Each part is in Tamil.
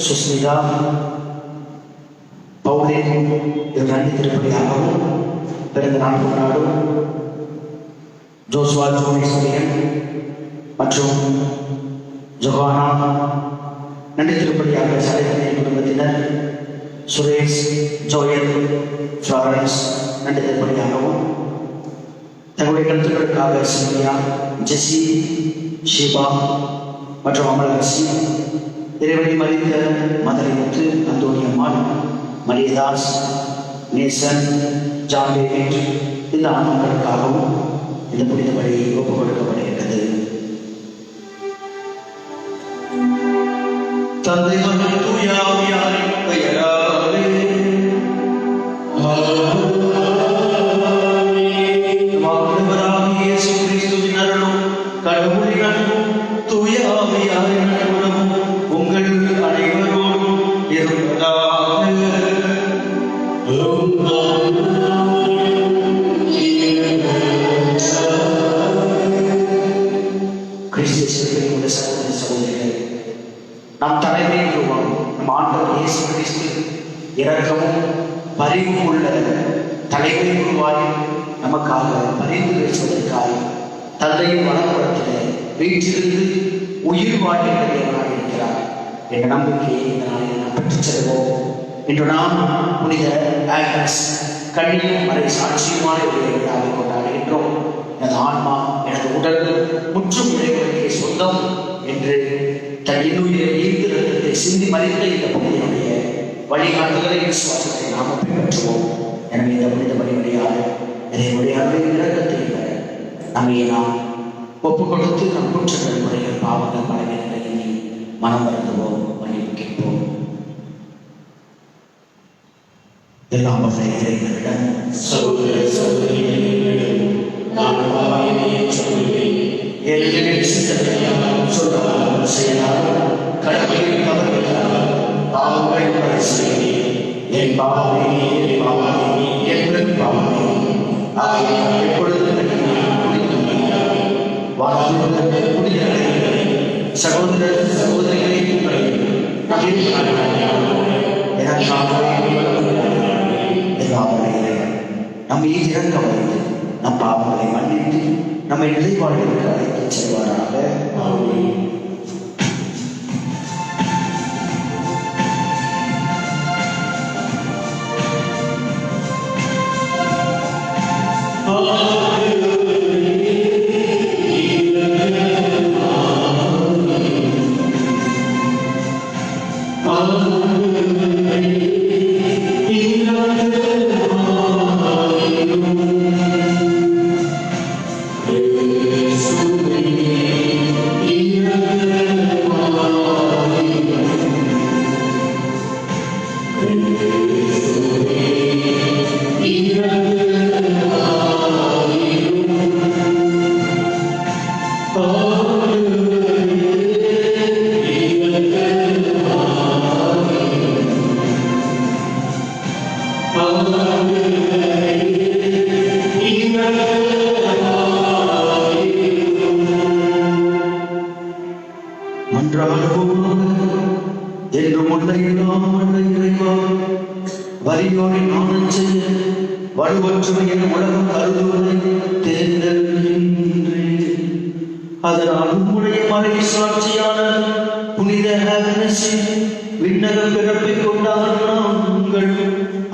சுஸ்மிதா பவுலின் இரண்டு திருப்பதியாகவும் பிறந்த நாள் கொண்டாடும் ஜோசுவா ஜோனேஸ்வரியன் மற்றும் ஜொஹானா நன்றி திருப்பதியாக சலைத்தந்தையின் குடும்பத்தினர் சுரேஷ் ஜோயல் ஃப்ளாரன்ஸ் நன்றி திருப்பதியாகவும் தங்களுடைய கருத்துக்களுக்காக சிந்தியா ஜெசி ஷீபா மற்றும் அமலரசி இறைவனை மறித்த மதுரைமுத்து அந்தோனியம்மாள் மரியதாஸ் நேசன் ஜான் டேவிட் இந்த ஆன்மாக்களுக்காகவும் இந்த புனித பலி ஒப்புக் கொடுக்கப்படுகிறது. தந்தை மகன் தூய ஆவியாரின் பெயராலே இயேசு கிறிஸ்துவின் அருளும் கடவுளின் அன்பும் தூய ஆவியாரின் அன்பும் உங்கள் அனைவரோடும் இருப்பதாக. கிறிஸ்துவின் உள்ள சகோதர சகோதரிகளே, நம் தலைமை நம் ஆண்டவர் இயேசு கிறிஸ்து இரக்கமும் பரிவும் உள்ள தலைமை உருவாய் நமக்காக பரிந்து பேசுவதற்காக தந்தையின் வனப்புறத்தில் வீட்டிலிருந்து உயிர் வாழ்கின்ற தேவனாக இருக்கிறார் என்ற நம்பிக்கையை இந்த நாளில் நாம் பெற்றுச் செல்வோம். இன்று நாம் புனித ஆக்னஸ் கண்ணியும் மறை சாட்சியுமான விழாவை கொண்டாடுகின்றோம். எனது ஆன்மா எனது உடல் முற்றும் இறைவனுக்கே சொந்தம் என்று தன் இன்னுயிரை ஈர்த்து ரத்தத்தை சிந்தி மறைந்த இந்த புனிதனுடைய வழிகாட்டுதலை விசுவாசத்தை நாம் பின்பற்றுவோம். எனவே இந்த புனித வழிமுறையாக இறைவனுடைய அன்பையும் இரக்கத்தை நம்மை நாம் ஒப்புக் கொடுத்து நம் குற்றங்கள் முறைகள் பாவங்கள் பலவீனங்களை எண்ணி மனம் வருந்துவோம், மன்னிப்பு கேட்போம். எல்லாம் வல்ல இறைவனிடம் சகோதர சகோதரிகளிடம் நான் பாவியை சொல்லுவேன். ஏனெனில் சிந்தனையாலும் சொல்லாலும் செயலாலும் கடமையில் தவறுகளால் பாவங்கள் பல செய்தேன். என் பாவமே என் பாவமே என் பாவமே ஆகிய எப்பொழுது சகோதர சகோதரிகளை நம்மை இறங்க வைத்து நம் பாவங்களை மன்னித்து நம்மை நிலைவாழ்விற்கு அழைத்துச் செல்வாராக. Amen. மன்றாடுவோமாக. என்றும் உள்ள எல்லாம் உள்ள இறைவா, வலியோரை நாணம் செய்ய வலுவற்றுமை என உலகம் கருதுவதை தேர்ந்தெடுக்கின்றேன். அதனால் உம்முடைய மறை சாட்சியான புனித ஆக்னஸை விண்ணக பிறப்பை கொண்டார் நாங்கள்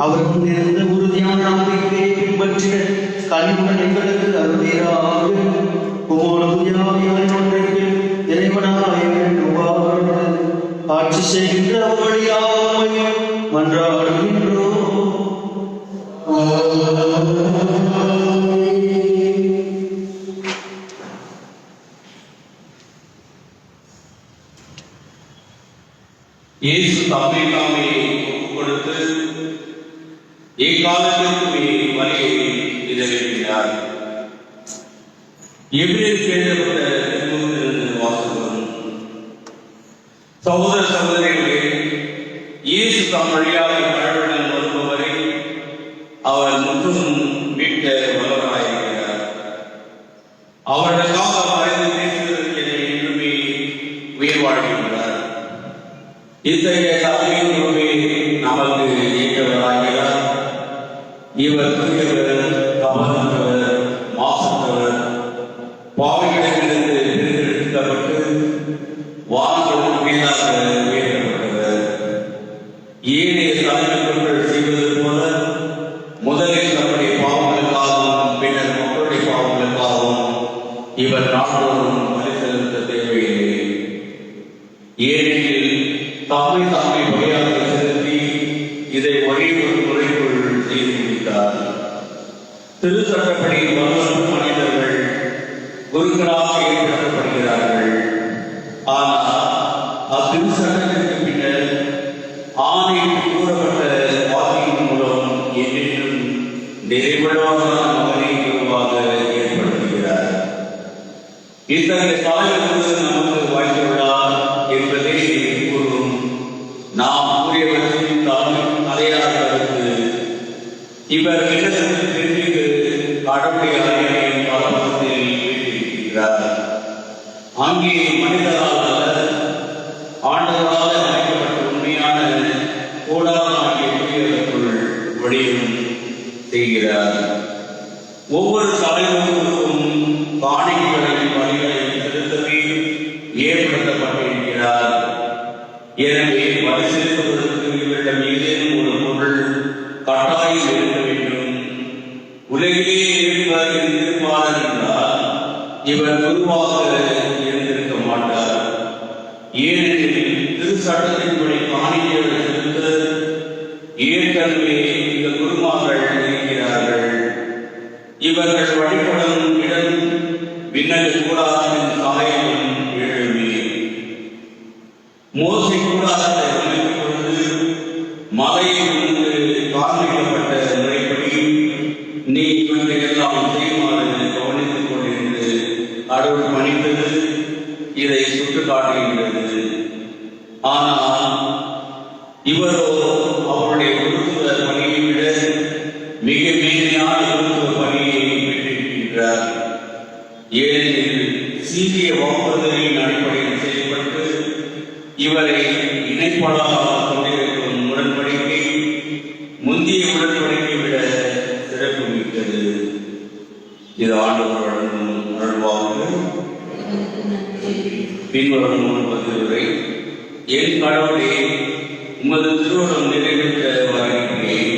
அவர் கொண்டிருந்த உறுதியான நம்பிக்கையை பின்பற்றிட கனிவுடன் எங்களுக்கு அருளீராக. இறைவனாய் ஆட்சி செய்கின்ற அவர்களையாமை மன்றாடுகின்றோம். இயேசு தம்மை தாமே ஒப்புக் கொடுத்து எக்காலத்திற்குமே வழியை நிறைவேற்றினார். எபிரேயருக்கு எழுதப்பட்ட திருமுகத்திலிருந்து வாசகம். சகோதர சகோதரிகளே, இயேசு தம் வழியாக கடவுளிடம் வருபவரை அவர் முற்றும் மீட்க வல்லவராயிருக்கிறார். அவர்களுக்காக மறைந்து பேசுவதற்கு என என்றுமே உயிர் வாழ்கின்றார். இத்தகைய தகுதியுமே நமக்கு ஏற்றவராகிறார். இவர் தூயவர், தவறவர், மாசற்றவர், பாவிகளிடமிருந்து பிரித்தெடுக்கப்பட்டு வானத்திற்கு மேலாக உயர்த்தப்பட்டவர். ஏனைய தலைமைகள் செய்வது போல முதலில் நம்முடைய பாவங்களுக்காகவும் பின்னர் மக்களுடைய பாவங்களுக்காகவும் இவர் நாட்டோரும் பலி செலுத்த தேவையில்லை. ஏனெனில் தம்மை தாமே வழியாக செலுத்தி இதை ஒரே ஒரு முறைக்குள் செய்து முடித்தார். திருச்சட்டப்படி வரும் மனிதர்கள் குருக்களாக ஏற்படுத்தப்படுகிறார்கள். ஆனால் அத்திருச்சட்டத்திற்கு பின்னர் ஆணையில் கூறப்பட்ட வாக்கின் மூலம் என்றென்றும் நிறைவுள்ளவான மகனை குருவாக ஏற்படுத்துகிறார். இத்தகைய தலைவருக்கு நமக்கு வாய்த்துள்ளார் என்பதே கூறும். நாம் கூறியவற்றின் தலையாளர்களுக்கு இவர் இடத்திற்கு தெரிந்து கடவுளுடைய அறிவியலின் காலத்தில் வீட்டிருக்கிறார். அங்கே மனிதரால் ஆண்டவரால் அமைக்கப்பட்ட உண்மையான கோடாகிய புதியவர்களுக்குள் வழியும் செய்கிறார். ஒவ்வொரு தலைவருக்கும் காணிக்கைகளையும் பணிகளையும் செலுத்தவே ஏற்படுத்தப்பட்டிருக்கிறார். எனவே வரி செலுத்துவதற்கு இவரிடம் ஏதேனும் ஒரு பொருள் கட்டாயம் இருக்க வேண்டும். உலகிலே இருப்பார் என்றால் இவர் குருவாக இருந்திருக்க மாட்டார். ஏனெனில் திருச்சட்டத்தின்படி காணிக்கைகளை செலுத்த ஏற்கனவே இந்த குருமார்கள் இருக்கிறார்கள். இவர்கள் வழிபடும் இடம் விண்ணக கூடாரத்தின் சாயலும் எழுமே. மோசே கூடாரத்தை அமைத்துக் கொண்டு மலையிலிருந்து காண்பிக்கப்பட்ட முறைப்படி நீ இவற்றை எல்லாம் செய்யுமாறு கவனித்துக் கொண்டிருந்து கடவுள் பணித்தது இதை சுட்டுக்காட்டுகின்றது. ஆனால் இவரோ அவருடைய குருத்துவ பணியை விட மிக மேலான குருத்துவ பணியை பெற்றிருக்கின்றார். ஏனெனில் சீரிய வாக்குறுதிகளின் அடிப்படையில் செயல்பட்டு இவரை இணைப்பாளராக கொண்டிருக்கும் உடன்படிக்கை முந்தைய உடன்படிக்கை விட சிறப்பு மிக்கது. இது ஆண்டவர் வழங்கும் அருள்வாக்கு. பின்வரும் பதிவுரை. என் கடவுளே, உமது திருவுளம் நிறைவேற்ற வருகிறேன்.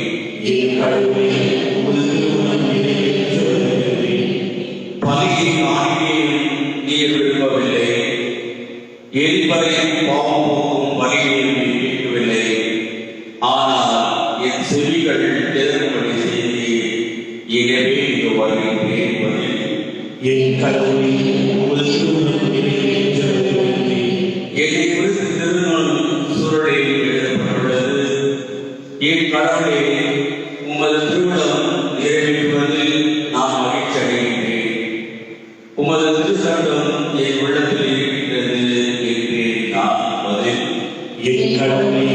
என் கடவுளே, உமது திருவுளம் நிறைவேற்ற வருகிறேன். பலியின் காணிக்கையும் நீர் விரும்பவில்லை. எரிபலையும் பாவம் போக்கும் பலியையும் நீர் கேட்கவில்லை. ஆனால் என் செவிகள் எதிர்ப்படி செய்தி. எனவே இங்கு வருகிறேன். என் கடவுளே, உமது திருவுளம் நிறைவேற்ற வருகிறேன். என்னை குறித்து திருநூல் சுருளில் எழுதப்பட்டுள்ளது. என் கடவுளே, உமது திருவுளம் நிறைவேற்றுவதில் நான் மகிழ்ச்சி அடைகின்றேன். உமது திருச்சட்டம் என் உள்ளத்தில் இருக்கின்றது என்றேன் நான் பதில். என் கடவுளே,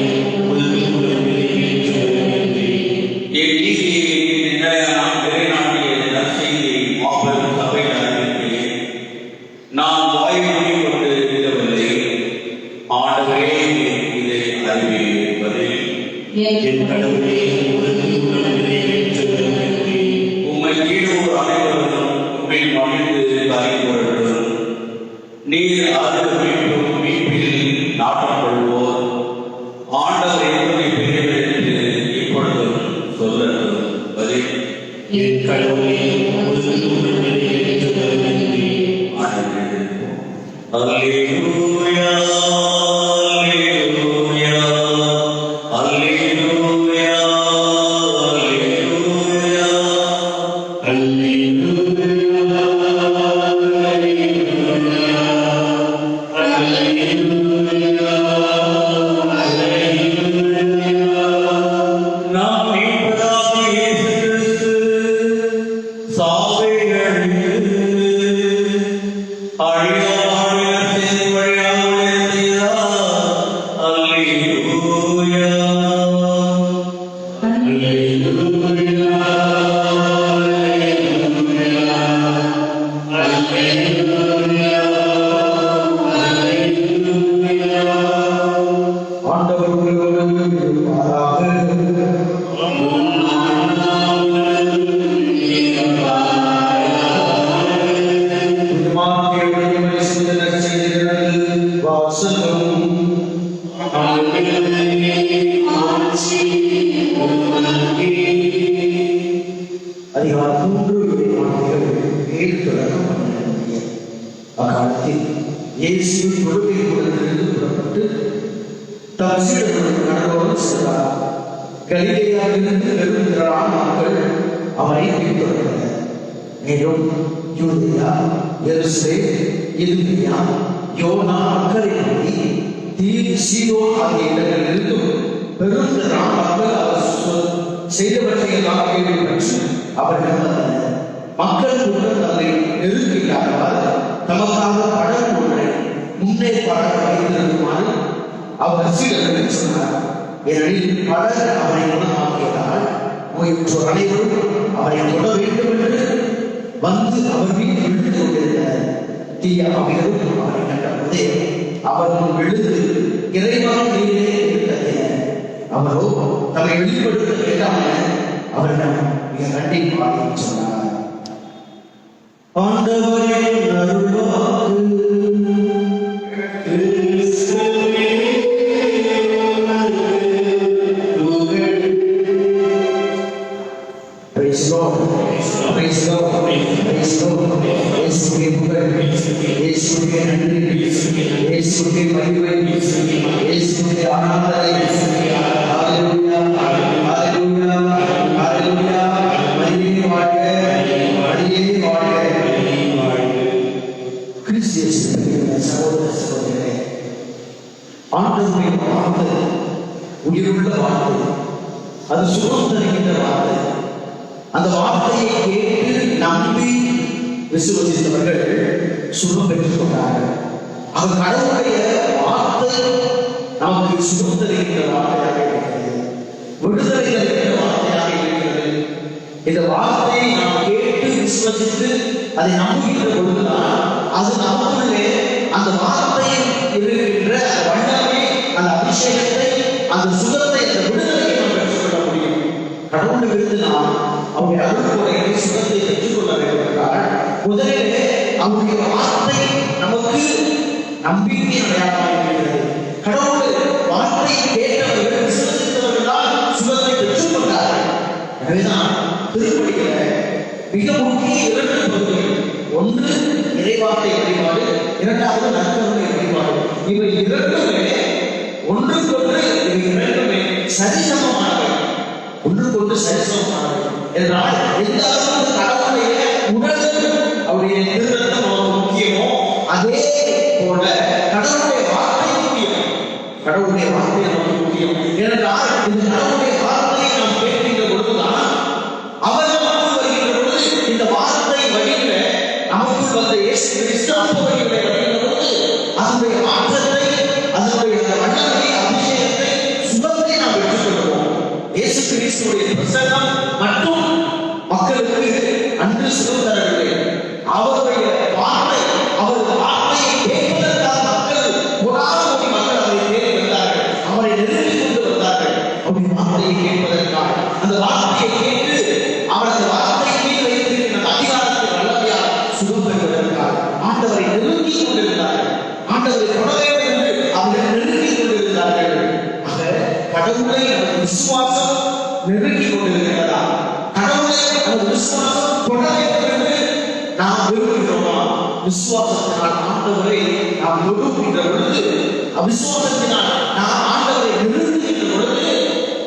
உமது திருவுளம் நிறைவேற்ற வருகிறேன். என் நீதியை நிலைநாட்டிய நற்செய்தியை மாபெரும் சபையில் அறிவித்தேன். நான் வாய் மூடிக்கொண்டு இருக்கவில்லை. என் கடவுளே, உமது நிறைவேற்றுகிறேன். உம்மை ஈடுவோர் அனைவரும் உம்மில் மகிழ்ந்து கரைபுரட்டும். நீர் அருள் மீட்பும் மீட்பில் நாட்டம் கொள்வோர் ஆண்டவர் என்பதை பெரியவர்களுக்கு இப்பொழுதும் சொல்லட்டும். என் கடவுளே, உமது நிறைவேற்றுகிறேன். அல்லேலூயா, அல்லேலூயா, அல்லேலூயா, அல்லேலூயா. நாம் மீட்பராகிய இயேசு கிறிஸ்து சாவை அழித்து அழியா வாழ்விடத்தின் வழியாக உயர்த்தினார். அல்லேலூயா. ஆண்டவர் உங்களோடு இருப்பாராக. புனிதமானவருடைய சிந்தனை செய்திகளில் வாசகம். அதிகாரம் 3 தொடக்கம். அக்காலத்தில் இயேசு தொழுகை கூடத்திலிருந்து புறப்பட்டு தம் சீடர்களுடன் நடந்தோடு சென்றார். கலிலேயாவிலிருந்து பெரும் திரளான மக்கள் அவரை பின்தொடர்ந்தனர். மேலும் யூதேயா, எருசலேம், இதுமியா, யோனா அக்கறை நோக்கி தீர், சீதோன் ஆகிய இடங்களிலிருந்தும் பெரும் திரளான மக்கள் அவர் செய்தவற்றை எல்லாம் கேள்விப்பட்டு அவர்கள் வந்தனர். மக்கள் கூட்டம் தங்களை நெருங்கில்லாதவாறு தமக்காக படகு ஒன்றை முன்னே படகு வைத்திருக்குமாறு அவர் சீடர்களுக்கு சொன்னார். ஏனெனில் பலர் அவரை குணமாக்கியதால் நோயுற்றோர் அனைவரும் அவரை தொட வேண்டும் என்று வந்து அவர் மீது விழுந்து கொண்டிருந்தனர். தீய ஆவிகளும் அவரை கண்டபோதே அவர் முன் விழுந்து இறைவான நீரே இருந்தனர். அவரோ தம்மை வெளிப்படுத்த வேண்டாம் என அவரிடம் மிக கண்டிப்பாக சொன்னார். ஆண்டவரின் அருள்வாக்கு. Praise God. Praise God. Praise God. இயேசுவே புகழ். இயேசுவே நன்றி. இயேசுவே மகிமை. இயேசுவே ஆராதனை. ஹalleluya. ஹalleluya. ஹalleluya. மகிமை வாழ்க. மகிமை வாழ்க. கிறிஸ்து இயேசுவின் சகோதர சகோதரிகளே, ஆண்டவருடைய வார்த்தை உயிருள்ள வார்த்தை. அது சுகம் தருகின்ற வார்த்தை. அந்த வார்த்தையை கேட்டு நம்பி விசுவசித்தவர்கள் சுகம் பெற்றுக் கொண்டார்கள். அவர் கடவுளுடைய வார்த்தை நமக்கு சுகம் தருகின்ற வார்த்தையாக இருக்கிறது, விடுதலை தருகின்ற வார்த்தையாக இருக்கிறது. இந்த வார்த்தையை நாம் கேட்டு விசுவசித்து அதை நம்புகின்ற பொழுதுதான் அது நமக்குள்ளே அந்த வார்த்தையில் இருக்கின்ற அந்த வல்லமை, அந்த அபிஷேகத்தை, அந்த சுகத்தை, அந்த விடுதலையை நாம் பெற்றுக்கொள்ள முடியும். கடவுள் விருது நாம் அவருடைய அருள்கொடையை சுகத்தை பெற்றுக்கொள்ள வேண்டும் என்றால் முதலிலே அவருடைய வார்த்தை நமக்கு நம்பிக்கை அடையாளமாக இருக்கிறது. கடவுள் வார்த்தை கேட்டவர்கள் விசுவசித்தவர்கள் தான் சுகத்தை பெற்றுக்கொண்டார்கள். எனவேதான் திருப்பலியில மிக முக்கிய 2 பகுதிகள். ஒன்று இறைவார்த்தை வழிபாடு, இரண்டாவது நற்கருணை வழிபாடு. இவை இரண்டுமே ஒன்றுக்கொன்று, இவை இரண்டுமே சரிசமமானவை. ஒன்றுக்கொன்று சரிசமமானவை என்றால் எந்த அளவுக்கு கடவுளுடைய உடல், அவருடைய திருரத்தம் நமக்கு முக்கியமோ அதே போல கடவுளுடைய வார்த்தை முக்கியம். கடவுளுடைய வார்த்தை நமக்கு முக்கியம். ஏனென்றால் இந்த கடவுளுடைய வார்த்தையை நாம் கேட்கின்ற பொழுதுதான் அவர் நமக்கு வருகின்ற பொழுது இந்த வார்த்தை வழியில நமக்கு வந்த இயேசு கிறிஸ்து அப்ப வழியில வருகின்ற பொழுது அதனுடைய மாற்றத்தை, அதனுடைய வல்லமை, அபிஷேகத்தை, சுகத்தை நாம் பெற்றுக்கொள்வோம். இயேசு கிறிஸ்துடைய பிரசன்னம் மட்டும் மக்களுக்கு அன்று சுகம் தரவில்லை. அவருடைய வார்த்தை, அவருடைய வார்த்தையை கேட்பதற்காக மக்கள் கோடான கோடி மக்கள் அவரை தேடி வந்தார்கள், அவரை நெருங்கி கொண்டு வந்தார்கள். அவருடைய வார்த்தை நெருங்கிக் கொண்டிருந்தார்கள். ஆண்டவரை தொட வேண்டும் என்று அவர்கள் நெருங்கிக் கொண்டிருந்தார்கள். ஆக கடவுளை நமது விசுவாசம் நெருங்கிக் கொண்டிருக்கிறதா? கடவுளை நமது விசுவாசம் தொட வேண்டும் என்று நாம் விரும்புகிறோமா? விசுவாசத்தினால் ஆண்டவரை நாம் தொடுகின்ற பொழுது, அவிசுவாசத்தினால் நாம் ஆண்டவரை நெருங்குகின்ற பொழுது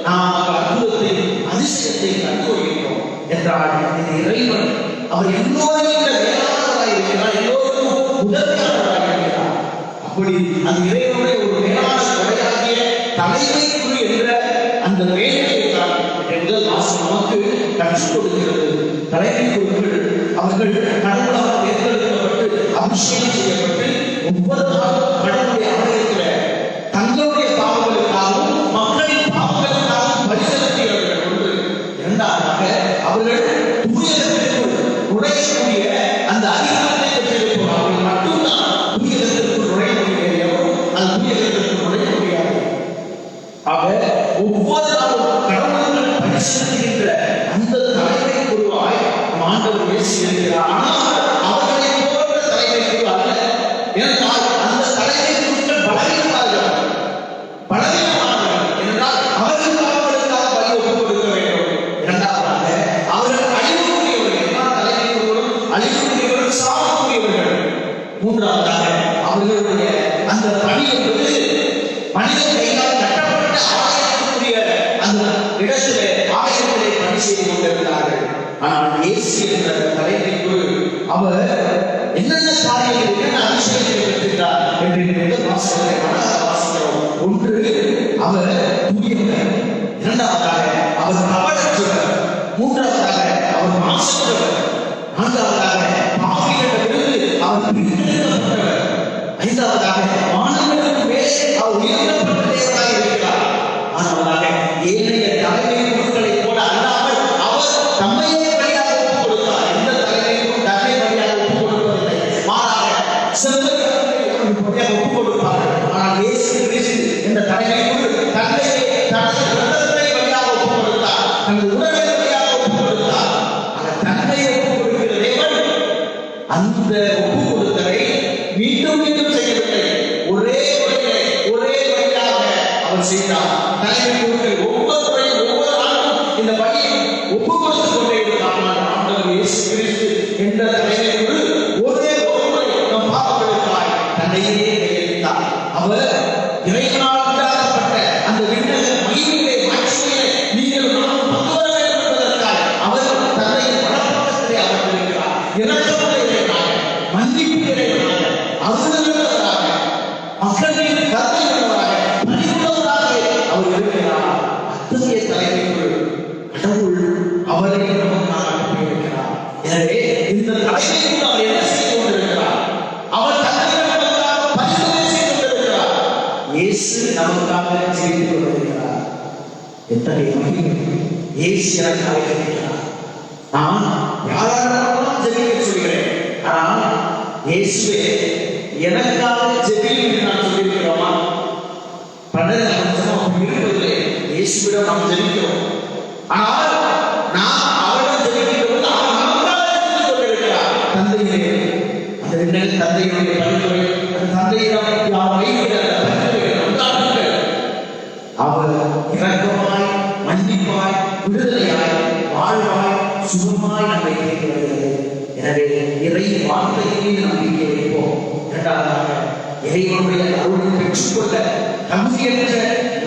நாம் அந்த அற்புதத்தை அதிசயத்தை கண்டுகொள்கிறோம் என்றால் இந்த இறைவன் அவர் எல்லோரையும் மேலானவராக இருக்கிறார், எல்லோருக்கும் உதவியாளராக இருக்கிறார். அப்படி அந்த இறைவனுடைய ஒரு மேலான கொடையாகிய தலைமை குரு என்ற அந்த மேலையை தான் முதல் வாசம் நமக்கு கற்றுக் கொடுக்கிறது. தலைமை குருக்கள் அவர்கள் கடவுளாக தேர்ந்தெடுக்கப்பட்டு அபிஷேகம் செய்யப்பட்டு ஒவ்வொரு நாளும் கடவுளுடைய ஆலயத்தில் தங்களுடைய பாவங்களுக்காகவும் மக்களின் பாவங்களுக்காகவும் பரிசெலுத்தியவர்கள் ஒன்று. இரண்டாவதாக அவர்கள் தூயகத்திற்குள் நுழையக்கூடிய அந்த அதிகாரத்தை பெற்றிருப்போம். அவர்கள் மட்டும்தான் தூயகத்திற்குள் நுழைய முடியும், அது தூயகத்திற்குள் நுழைய முடியாது. ஆக ஒவ்வொரு நாளும் கடவுள்கள் பரிசெலுத்துகின்ற அந்த தலைமை குருவாய் ஆண்டவர் இயேசு இருக்கிறார். ஆனால் அவர்களை போன்ற தலைமை குரு அல்ல. என்றால் அந்த தலைமை குருக்கள் பலவீனமானவர்கள் என்றால் அவர்களுக்காக பலி ஒப்புக் கொடுக்க வேண்டும். இரண்டாவதாக அவர்கள் அழிவுக்குரியவர்கள். எல்லா தலைமை குருக்களும் அழிவுக்குரியவர்கள், சாவுக்குரியவர்கள். மூன்றாவதாக அவர்களுடைய அந்த பணி என்பது மனித கையால் கட்டப்பட்ட ஆலயத்திற்குரிய அந்த இடத்திலே ஆலயத்திலே பணி செய்து கொண்டிருந்தார்கள். ஆனால் இயேசு என்ற தலைமை குரு அவர் என்னென்ன காரியங்கள், என்னென்ன அதிசயங்களை பெற்றிருக்கிறார் என்று வாசகரை வாசிக்கிறோம். ஒன்று, அவர் தூயவர். இரண்டாவதாக அவர் கபடற்றவர். மூன்றாவதாக அவர் மாசற்றவர். நான்காவதாக பாவிகளிடமிருந்து அவர் பிரித்தெடுக்கப்பட்டவர். ஐந்தாவதாக மாணவர்களுக்கு மேலே அவர் உயர்த்தப்பட்ட தேவராக இருக்கிறார். ஆறாவதாக ஏனைய தலைமை குருக்களை போல அல்லாமல் அவர் தம்மையே வழியாக ஒப்புக் கொடுத்தார். எந்த தலைமைக்கும் தன்னை வழியாக ஒப்புக் கொடுப்பதில்லை, மாறாக செல்வத்தை ஒப்புக் கொடுப்பார். ஆனால் இயேசு கிறிஸ்து என்ற தலைமை குரு தன்னையே தனது ரத்தத்தை வழியாக ஒப்புக் கொடுத்தார், தனது உடலை வழியாக ஒப்புக் கொடுத்தார். அந்த தன்மையை ஒப்புக் கொடுக்கிற தேவன் அந்த ஒப்புக் கொடுத்தலை மீண்டும் மீண்டும் செய்யவில்லை, ஒரே வழியாக அவர் செய்தார். தலைமை குருக்கள் ஒவ்வொரு முறையும் ஒவ்வொரு நாளும் இந்த வழியை ஒப்புக் கொடுத்துக் கொண்டே இருக்கிறார். ஆண்டவர் இயேசு கிறிஸ்து என்ற தலைமை குரு ஒரே ஒரு முறை நம் பாவங்களுக்காய் தன்னையே கையளித்தார். அவர் இறைவனால் உண்டாக்கப்பட்ட அந்த விண்ணக மகிமையிலே மாட்சியிலே நீங்கள் நானும் பங்கு வர வேண்டும் என்பதற்காக அவர் தன்னை வலப்பக்கத்திலே அமர்ந்திருக்கிறார். இரக்கமுள்ள இறைவனாக, மன்னிப்பு இறைவனாக, அருளுள்ளவராக, மக்களின் கருத்தை உள்ளவராக, பணிவுள்ளவராக அவர் இருக்கிறார். அத்தகைய தலைமை குரு கடவுள் அவரை நமக்காக அனுப்பியிருக்கிறார். எனவே இந்த தலைமை குரு அவர் என்ன செய்து கொண்டிருக்கிறார்? அவர் தன்னை நமக்காக பரிந்துரை செய்து கொண்டிருக்கிறார். இயேசு நமக்காக ஜெபித்துக் கொண்டிருக்கிறார். எத்தகைய மகிமை! இயேசு எனக்காக ஜெபிக்கிறார். நான் யாரெல்லாம் ஜெபிக்க சொல்கிறேன், ஆனால் இயேசுவே எனக்காக ஜெபி என்று நான் சொல்லியிருக்கிறோமா? 12 இருப்பதில்லை. இயேசுவிடம் நாம் ஜெபிக்கிறோம், ஆனால் நாம் அவரிடம் ஜெபிக்கிறோம். அவர் நமக்காக ஜெபித்துக் கொண்டிருக்கிறார். தந்தையிலே அந்த விண்ணக தந்தையினுடைய பரிந்துரை, அந்த தந்தையிடம் நாம் வைக்கிற பரிந்துரை உண்டாக்குங்கள். அவர் இரக்கமாய், மன்னிப்பாய், விடுதலையாய், வாழ்வாய், சுகமாய் நம்மை தேடி வருகிறது. எனவே இறை வார்த்தையை நம்பிக்கை வைப்போம். இரண்டாவதாக இறைவனுடைய அருளை பெற்றுக்கொள்ள தகுதியற்ற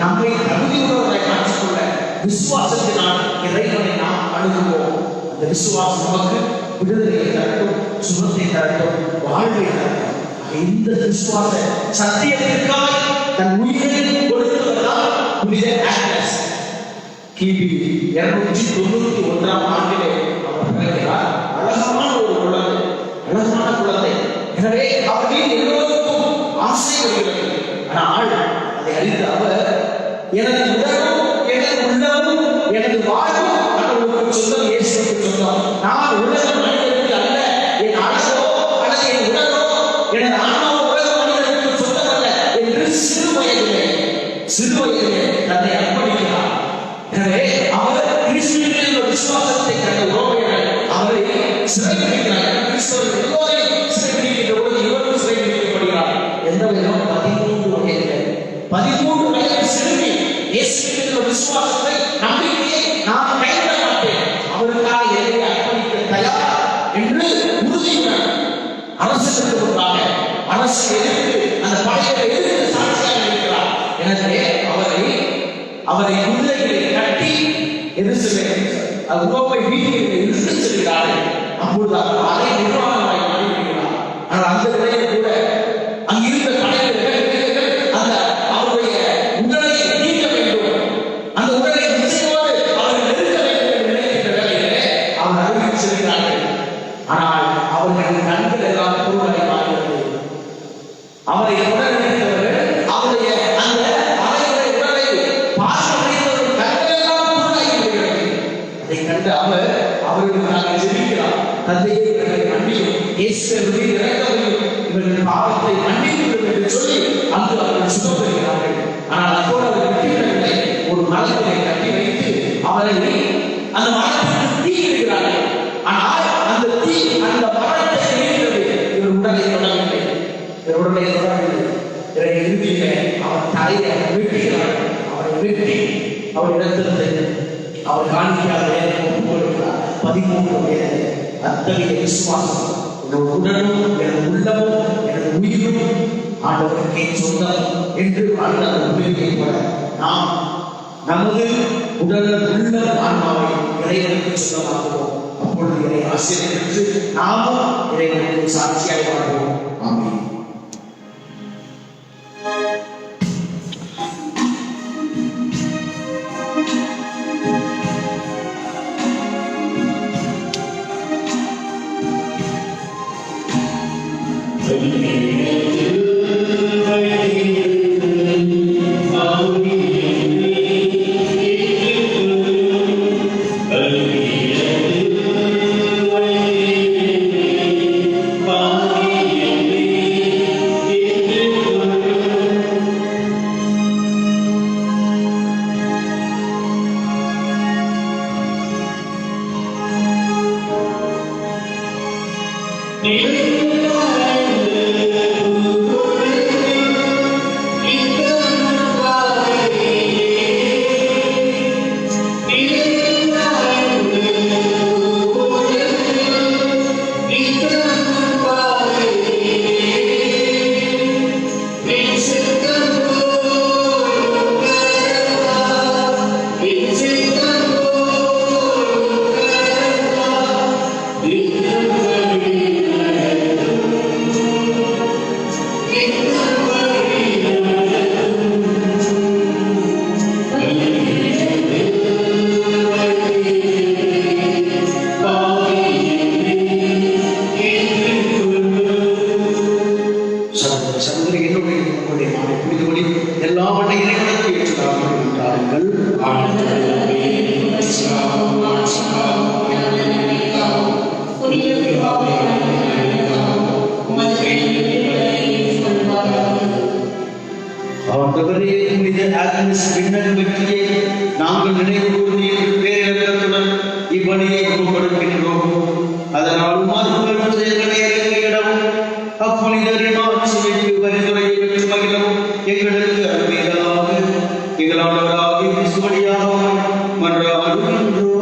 நம்மை தகுதியுள்ளவரை மாற்றிக்கொள்ள விசுவாசத்தினால் இறைவனை நாம் அணுகுவோம். அந்த விசுவாசம் நமக்கு விடுதலையை தரட்டும், சுகத்தை தரட்டும், வாழ்வை தரட்டும். இந்த விசுவாச சத்தியத்திற்காக தன் உயிரை கொடுத்தவர்தான் புனித ஆக்னஸ். கிபி 291 ஆண்டிலே அவர் பிறக்கிறார். அழகான ஒரு குழந்தை, அழகான குழந்தை. எனவே அவர்கள் எல்லோருக்கும் ஆசை வருகிறது. ஆனால் அதை அறிந்த அவர், எனது உடலும் எனது உள்ளமும் எனது வாழ்வும் கடவுளுக்கு சொந்தம், இயேசுவுக்கு சொந்தம். நான் உலக மனிதருக்கு அல்ல, என் அழகோ அல்லது என் உடலோ எனது ஆன்மாவோ உலக மனிதருக்கு சொந்தம் அல்ல என்று சிறு வயதிலே தன்னை அர்ப்பணிக்கிறார். எனவே அவர் கிறிஸ்துவின் விசுவாசத்தை கண்ட உறவினர் அவரை சிறைபிடிக்கிறார். கிறிஸ்தவர்கள் எல்லோரையும் சிறைபிடிக்கின்ற பொழுது இவரும் சிறைபிடிக்கிறார். எவ்வளவு 13 வயது 13 வயது சிறுமி இயேசுவின் விசுவாசத்தை நம்பிக்கையை நான் கைவிட மாட்டேன், அவருக்காக என்னை அர்ப்பணிக்க தயார் என்று உறுதியுடன் அரசுக்கு முன்பாக அரசு எதிர்த்து அந்த படையை எதிர்த்து சாட்சியாக இருக்கிறார். எனவே அவரை குதிரைகளை கட்டி ரோமை வீட்டில் இழுத்து செல்கிறார்கள். அப்பொழுது அதை நிர்வாகமாய் மாறிவிடுகிறார். ஆனால் அந்த நிலையில் கூட அங்கிருந்த தலைவர்கள் அந்த அவருடைய உடலை நீக்க வேண்டும், அந்த உடலை நிச்சயமாக அவர்கள் நெருக்க வேண்டும் என்று நினைக்கின்ற வேலையிலே அவர் அருகில் செல்கிறார்கள். ஆனால் அவர்கள் கண்கள் எல்லாம் கூறுவதை மாறுகிறது. அவரை உடல் நினைத்தவர்கள் அவருடைய அந்த அறையுடைய உடலை பார்க்க முடிந்தவர்கள் கண்கள் எல்லாம் கூறாகி விடுகிறது. அதை கண்டு அவர்களுக்கு நாங்கள் ஜெபிக்கிறார். தந்தையை இவர்களை மன்னியும், இயேசுவை இறக்கவையும், இவர்கள் பாவத்தை மன்னிக்கும் என்று சொல்லி அங்கு அவர்கள் சுகம் பெறுகிறார்கள். ஆனால் அப்போது அவர் வெற்றிகளை ஒரு மரத்திலே கட்டி வைத்து அவரை அந்த மரத்திற்கு தீ இடுகிறார்கள். ஆனால் அந்த தீ அந்த மரத்தை எரிகிறது. இவர் உடலை தொடரவில்லை, இவர் உடலை தொடரவில்லை. இறுதியிலே அவர் தலையை வெட்டுகிறார். அவரை வெட்டி அவர் இடத்திற்கு அவர் காணிக்கையாக ஒப்புக் கொடுக்கிறார். 13 வயது அத்தகைய விசுவாசம் எனது உடலும் எனது உள்ளமும் எனது உயிரும் ஆண்டவருக்கே சொந்தம் என்று வாழ்ந்த அந்த உரிமையை போல நாம் நமது உடல் உள்ள ஆன்மாவை இறைவனுக்கு சொந்தமாக்குவோம். அப்பொழுது இறை ஆசிரியர் என்று நாமும் இறைவனுக்கு சாட்சியாக வாழ்வோம். ஆமென். நாங்கள் நினைவு கூர்ந்து பேரிழக்கத்துடன் இப்பணியை கொடுக்கின்றோம். அதனால் மறுபெரும் செயல்களை இறங்கிடவும் அப்புனிதரின் ஆட்சிக்கு பரிந்துரையை பெற்று மகிழவும் எங்களுக்கு அருமையாக எங்களானவராக விசுவடியாகவும் மன்றாடுகின்றோம்.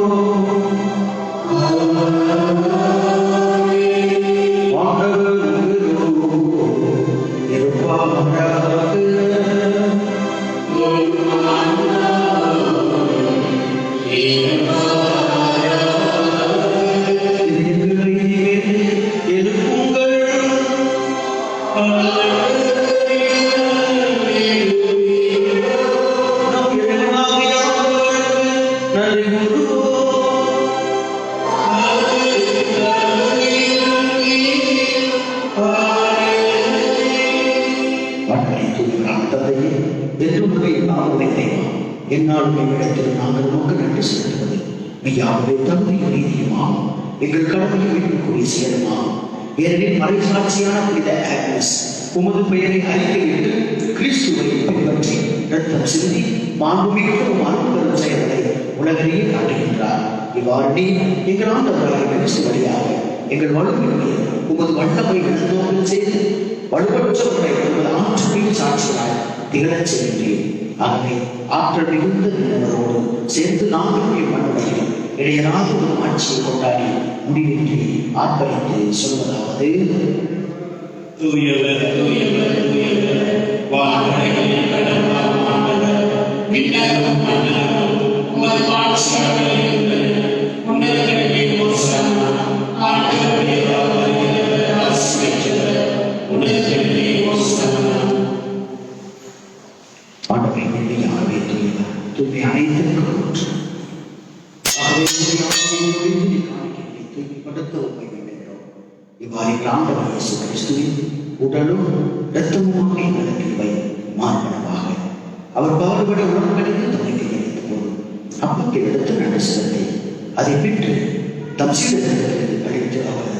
என்னாலும் எங்களிடத்தில் நாங்கள் நோக்க நன்றி செலுத்துவது மெய்யாகவே தகுதியும் நீதியுமாம், எங்கள் கடமையும் எங்களுக்குரிய செயலுமாம். ஏனெனில் மறைசாட்சியான புனித ஆக்னஸ் உமது பெயரை அறிக்கையிட்டு கிறிஸ்துவை பின்பற்றி இரத்தம் சிந்தி மாண்புமிக்க அரும்பெரும் செயல்களை உலகிலேயே காட்டுகின்றார். இவ்வாறு நீ எங்கள் ஆண்டவராகிய கிறிஸ்து வழியாக எங்கள் வலுவிற்கு உமது வல்லமை இழந்தோர்கள் செய்து வலுவற்றவர்களை உமது ஆற்றலின் சாட்சிகளாய் திகழச் செய்கின்றேன். ஆகவே ஆற்றல் மிகுந்த நின்றவரோடு சேர்ந்து நாங்களும் மண்ணுடையில் இடையராக ஒரு ஆட்சியை கொண்டாடி முடிவின்றி ஆர்ப்பரித்து சொல்வதாவது: தூயவர் தூயவர் தூயவர் வானங்களின் கடவுளாம் ஆண்டவர், விண்ணகமும் மண்ணகமும் உமது ஆட்சியால் நிறைந்தது. உன்னதங்களிலே ஓசானா, ஆண்டவருடைய வருகிறவர் ஆசி பெற்றவர். உன்னதங்களிலே ஓசானா. ஆண்டவரை மென்மையாகவே தூயவர், தூய்மை அனைத்திற்கும் ஊற்று. ஆகவே தூய்மைப்படுத்த உண்மை வேண்டுகிறோம். இவ்வாறு ஆண்டவர் இயேசு கிறிஸ்துவின் உடலும் இரத்தமுமாக எங்களுக்கு இவை மார்பனவாக அவர் பாடுபட உடன்படிந்து தம்மை கையளித்த போது அப்பத்தை எடுத்து நடு செலுத்தி அதை பெற்று தம் சீடர்களுக்கு அளித்து அவர்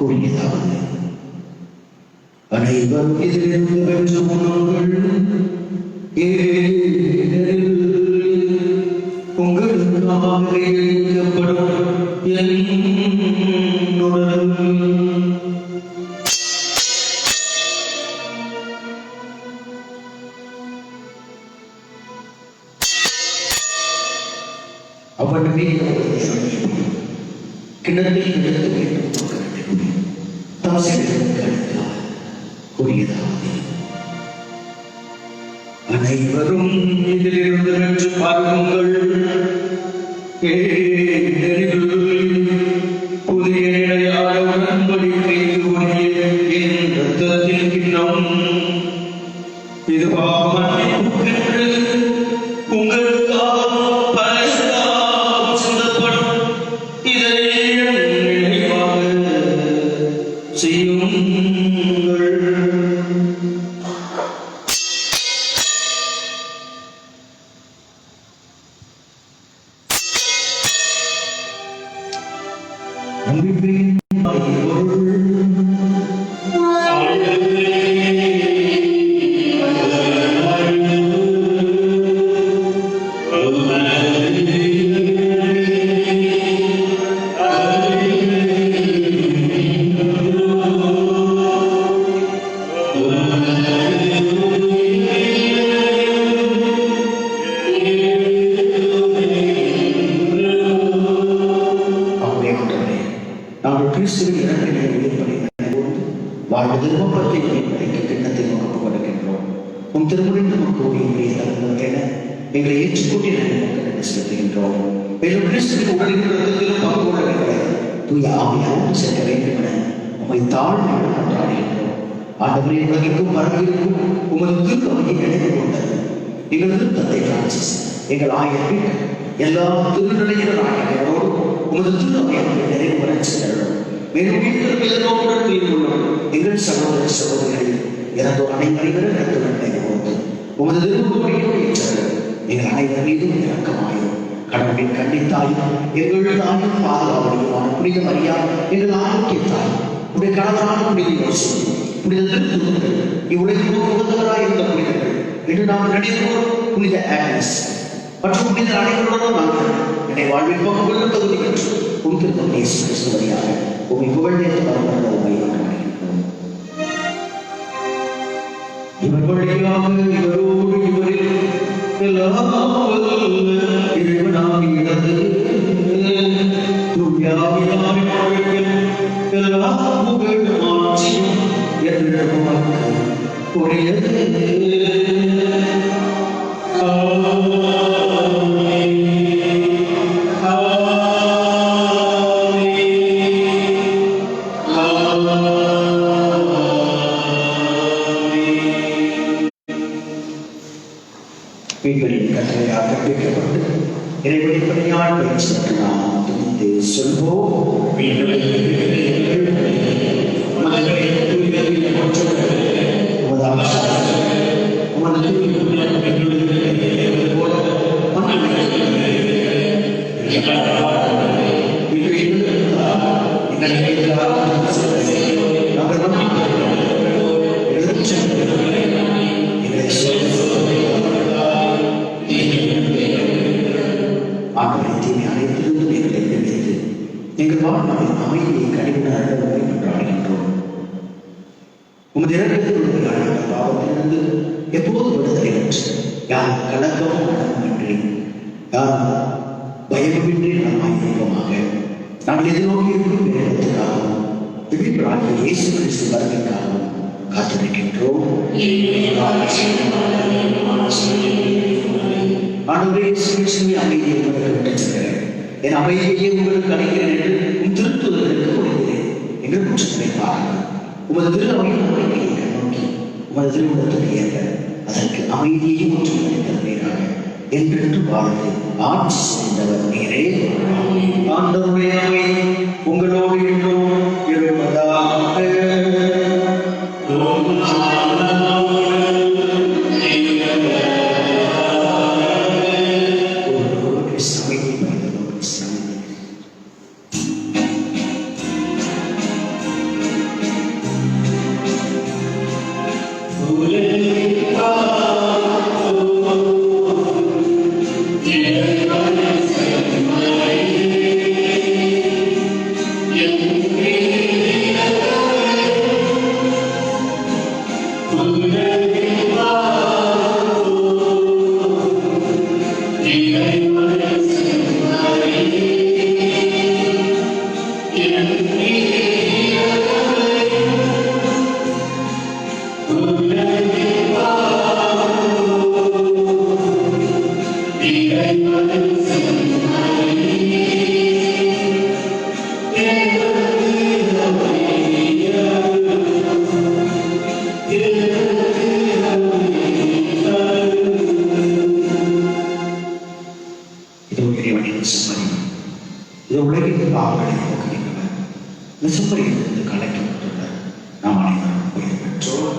கூறியதாவது: அனைவரும் இதிலிருந்து வென்று உணவுகள், உங்களுக்காக எரிக்கப்படும் என் உடல். அவனுமே கிணற்றில் எடுத்து வேண்டும் தம் சீடர்களுக்கு அளித்தார். கூறியதாவது: அனைவரும் இதிலிருந்து வென்று பாருங்கள். புதிய நிலையான உடன்படிக்கைக்கு உரிய என் இரத்தத்தின் கிண்ணம். இது பாவ மன்னிப்புக்கென்று உங்களுக்காகவும் பலருக்காகவும் சிந்தப்படும். இதை என் நினைவாக செய்யுங்கள். எங்களை ஏற்றுக்கொண்டு மக்கள் செலுத்துகின்றோம். மேலும் கிறிஸ்துவின் உடலின் இரத்தத்திலும் பங்கு கொள்ள வேண்டும். தூய ஆவியோடு செல்ல வேண்டும் என உம்மை தாழ்மையோடு கொண்டாடுகின்றோம். ஆண்டவரே, உலகிற்கும் பரவிற்கும் உமது திருப்பணியை நினைவு கொண்டது எங்களது தந்தை பிரான்சிஸ், எங்கள் ஆயர் பீட்டர், எல்லா திருநிலையினர் ஆகியோரோடு உமது திருப்பணியை நிறைவு பெற சென்றோம். மேலும் எதிர்நோக்குடன் தீர்வுள்ளோம் எங்கள் சகோதர சகோதரிகளில் இறந்தோர் அனைவரும் இரத்துடன் நினைவோடு உமது திருப்பணியோடு ஏற்றவர். எங்கள் அனைவர் மீதும் இரக்கமாயும் கடவுளின் கண்டித்தாயும் எங்கள் தாயும் பாதுகாவலியுமான புனித மரியா, எங்கள் ஆரோக்கிய தாய், உடைய கணவரான புனித யோசேப்பு, புனித திருத்தூதர்கள், இவ்வுலகில் உகந்தவராய் இருந்த புனிதர்கள், இன்று நாம் நடிப்போர் புனித ஆக்னஸ் மற்றும் புனித அனைவருடனும் நாங்கள் என்னை வாழ்வில் பங்குள்ள தகுதி பெற்று உன் திருத்தம் இயேசு கிறிஸ்து வழியாக உம்மை புகழ்ந்தேற்று வரவர உண்மை கொண்டாடுகின்றோம். இவர் வழியாக இவரோடு இவரில் இறைவனாகிறது எல்லா புகழும் ஆட்சியும் என்று உரியது. வீடுகளின் கட்டளையாக பிரிக்கப்பட்டு இறைவழிப்படையால் பயிற்சி பெற்று நாம் துணிந்து சொல்வோம். எங்கள் வாழ்நாளில் அமைதியை உமது இரக்கத்தினுடைய பாவத்திலிருந்து எப்போது விடுதலை பெற்று யார் கலக்கமும் நடனமின்றி யார் பயமின்றி நலமாயிருப்போமாக. நாங்கள் எதிர்நோக்கி இருக்கும் நேரத்துக்காகவும் விழிப்புணர்வு இயேசு கிறிஸ்து வருகைக்காகவும் காத்திருக்கின்றோம். ஆண்டவரே, இயேசு கிறிஸ்துவே அமைதியை உங்களுக்கு விட்டுச்செல்கிறேன், என் அமைதியை உங்களுக்கு அளிக்கிறேன் என்று உன் திருத்துதலுக்கு கொடுக்கிறேன் என்று குற்றத்தை பாருங்கள். உமது திரு அமைதியை நோக்கி உமது திருமணத்துக்கு ஏற்ப அதற்கு அமைதியையும் ஒற்றுமையாக என்றென்று வாழ்ந்து ஆட்சி செய்தவர் நீரே. ஆண்டவருடைய அமைதி உங்களோடு என்றும் இருப்பதாக. இது உலகின் பாவங்களை போக்குகின்றவர் விசுப்பையிலிருந்து கலைக்கப்பட்டுள்ளார். நாம் அனைவரும் உயிர் பெற்றோம்.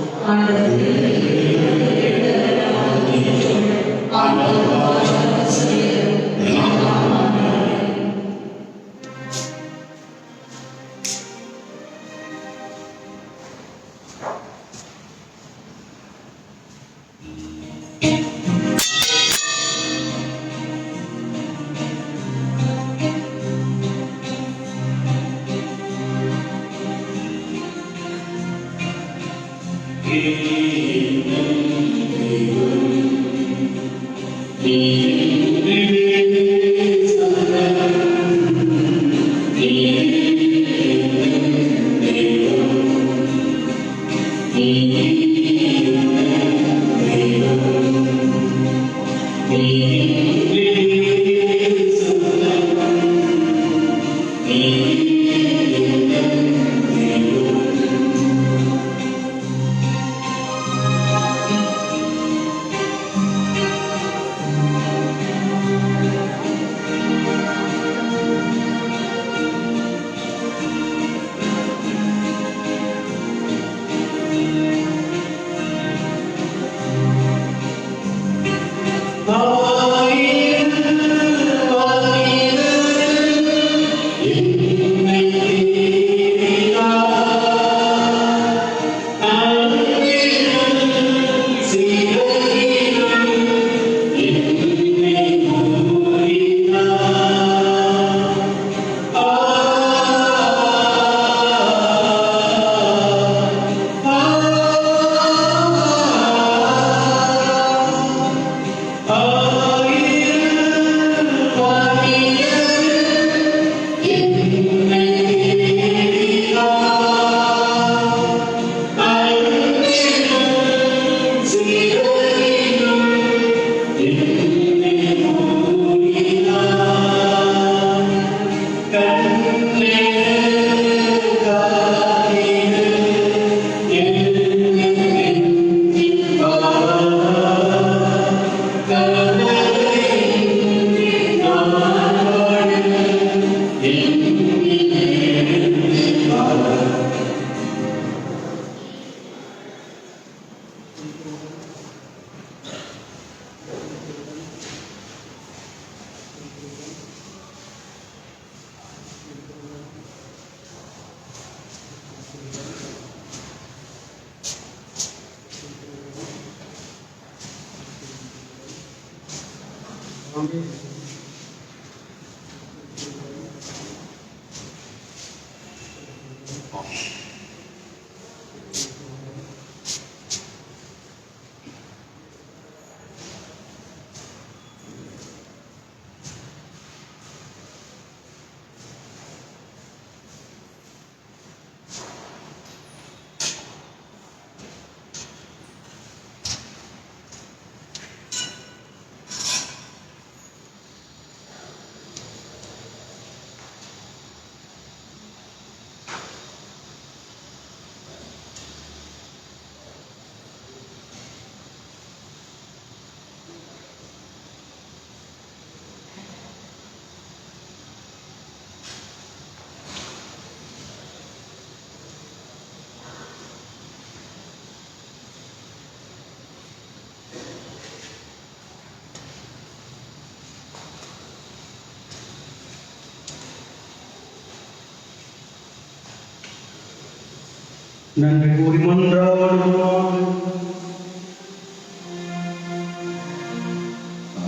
நன்றி கூறி மன்றாடுவோம்.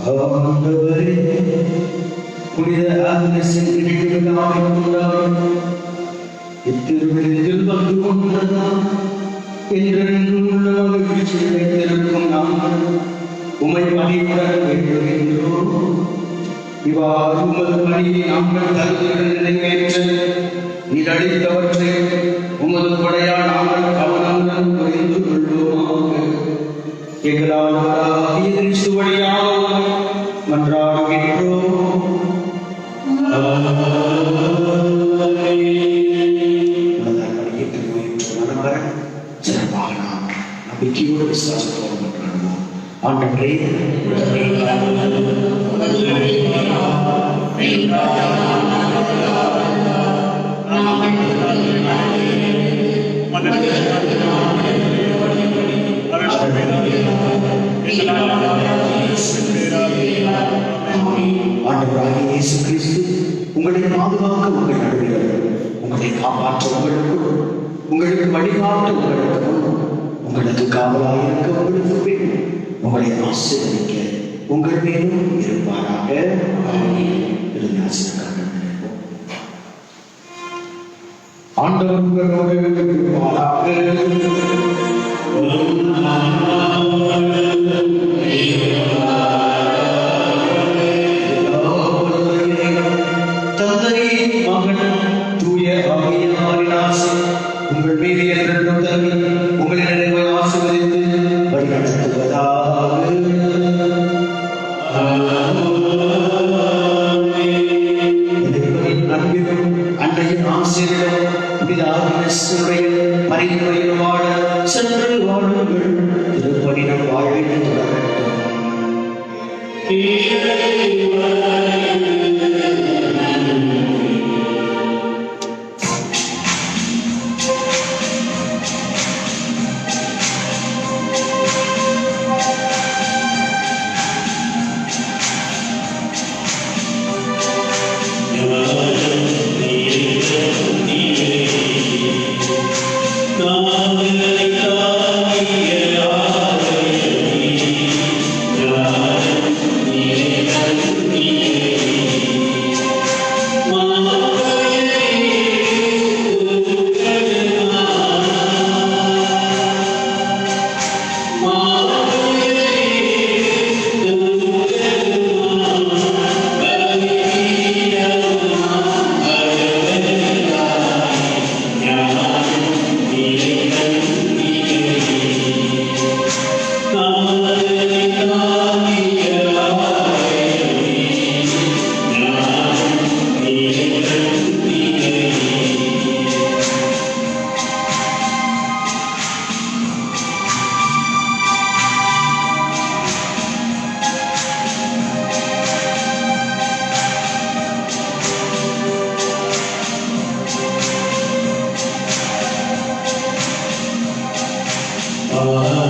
ஆண்டவரே, புனித ஆக்னஸின் நினைவு விழாவை கொண்டாடி இத்திருவிழத்தில் பங்கு கொண்டதாம் என்றென்றும் உள்ள மகிழ்ச்சி வைத்திருக்கும் நாங்கள் உமை பணிவுடன் வேண்டுகின்றோம். இவ்வாறு உமது பணியை நாங்கள் தகுதியுடன் நிறைவேற்ற நீர் அளித்தவற்றை உமது கொடையால் நாங்கள் கவனமுடன் புரிந்து கொள்வோமாக. எங்களால் கிறிஸ்து வழியாக உம்மை மன்றாடுகின்றோம். சிறப்பாக நாம் நம்பிக்கையோடு விசுவாசத்தோடு மன்றாடுவோம். ஆண்டவரே, ஆண்டவராகிய இயேசு கிறிஸ்து உங்களை பாதுகாக்க உங்கள் நடுவில், உங்களை காப்பாற்ற உங்களுக்குள், உங்களுக்கு வழிகாட்ட உங்களுக்கு முன், உங்களுக்கு காவலாயிருக்க உங்களுக்கு பின், உங்களை ஆசீர்வதிக்க உங்கள் மேலும் இருப்பாராக. ஆண்டவர் உங்களோடு இருப்பாராக. தந்தை, மகன், தூய ஆவியாரின் ஆசை உங்கள் மீது என்றென்றும் தங்கி உங்களை நிறைவாய் ஆசீர்வதித்து வழிநடத்துவதாக. அன்பிலும் அன்றையின் ஆசிரியரும் புனித ஆக்னஸுடைய பரிந்துரையில் வாழ சென்று வாழுங்கள். திருப்பணினம் வாழ்வில் தொடரட்டும். Oh